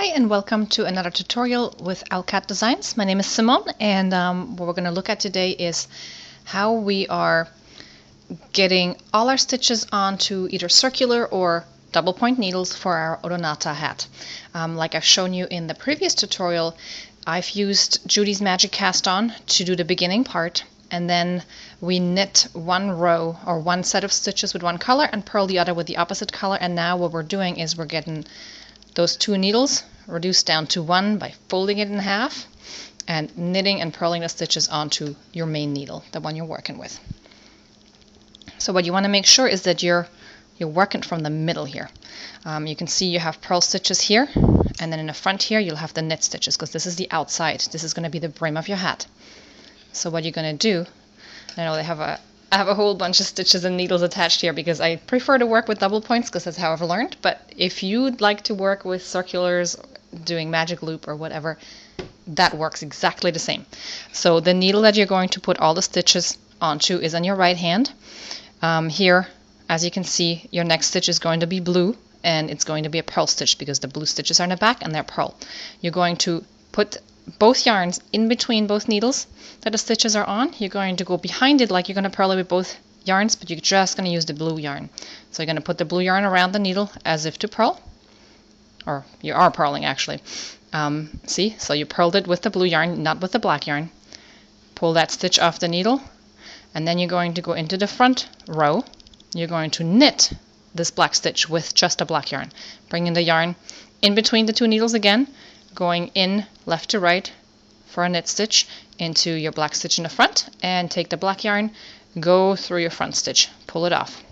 Hi and welcome to another tutorial with OwlCat Designs. My name is Simone, and what we're going to look at today is how we are getting all our stitches onto either circular or double point needles for our Odonata hat. Like I've shown you in the previous tutorial, I've used Judy's Magic Cast On to do the beginning part, and then we knit one row or one set of stitches with one color and purl the other with the opposite color. And now what we're doing is we're getting those two needles reduced down to one by folding it in half and knitting and purling the stitches onto your main needle, the one you're working with. So what you want to make sure is that you're working from the middle here. You can see you have purl stitches here, and then in the front here you'll have the knit stitches, because this is the outside. This is going to be the brim of your hat. So what you're going to do, I know I have a whole bunch of stitches and needles attached here because I prefer to work with double points because that's how I've learned. But if you'd like to work with circulars, doing magic loop or whatever, that works exactly the same. So the needle that you're going to put all the stitches onto is on your right hand. Here, as you can see, your next stitch is going to be blue, and it's going to be a purl stitch because the blue stitches are in the back and they're purl. You're going to put both yarns in between both needles that the stitches are on. You're going to go behind it like you're going to purl it with both yarns, but you're just going to use the blue yarn. So you're going to put the blue yarn around the needle as if to purl, or you are purling actually. See, so you purled it with the blue yarn, not with the black yarn. Pull that stitch off the needle, and then you're going to go into the front row. You're going to knit this black stitch with just a black yarn, bringing the yarn in between the two needles again, going in left to right for a knit stitch into your black stitch in the front, and take the black yarn, go through your front stitch, pull it off,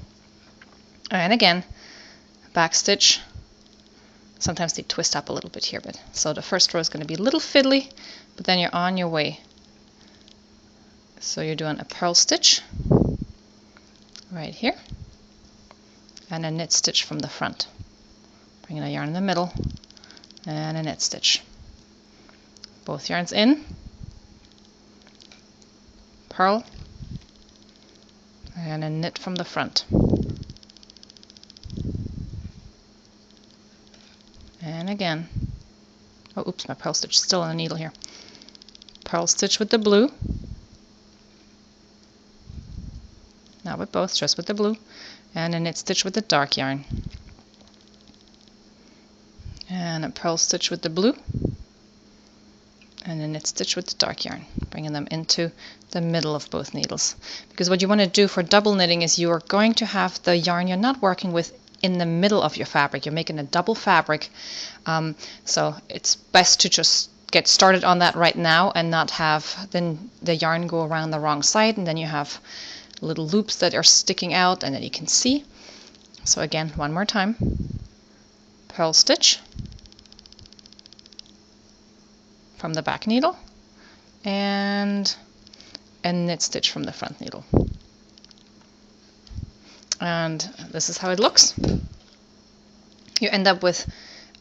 and again back stitch. Sometimes they twist up a little bit here, but so the first row is going to be a little fiddly, but then you're on your way. So you're doing a purl stitch right here and a knit stitch from the front, bringing the yarn in the middle and a knit stitch. Both yarns in, purl, and a knit from the front. And again, oh oops, my purl stitch is still on the needle here. Purl stitch with the blue, not with both, just with the blue, and a knit stitch with the dark yarn. And a purl stitch with the blue, and a knit stitch with the dark yarn, bringing them into the middle of both needles. Because what you want to do for double knitting is you are going to have the yarn you're not working with in the middle of your fabric. You're making a double fabric, so it's best to just get started on that right now and not have then the yarn go around the wrong side, and then you have little loops that are sticking out and that you can see. So again, one more time, purl stitch from the back needle and a knit stitch from the front needle. And this is how it looks. You end up with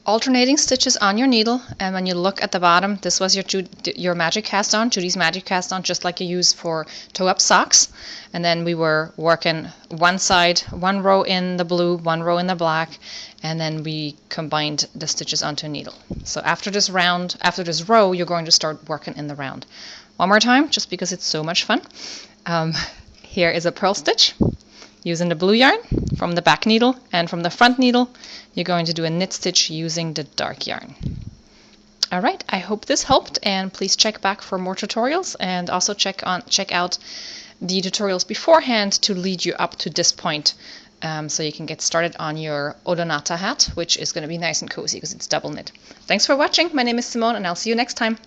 alternating stitches on your needle, and when you look at the bottom, this was your Magic Cast On, Judy's Magic Cast On, just like you use for toe-up socks. And then we were working one side, one row in the blue, one row in the black, and then we combined the stitches onto a needle. So after this row, you're going to start working in the round. One more time, just because it's so much fun. Here is a purl stitch using the blue yarn from the back needle, and from the front needle you're going to do a knit stitch using the dark yarn. Alright, I hope this helped, and please check back for more tutorials, and also check out the tutorials beforehand to lead you up to this point, so you can get started on your Odonata hat, which is going to be nice and cozy because it's double knit. Thanks for watching. My name is Simone, and I'll see you next time.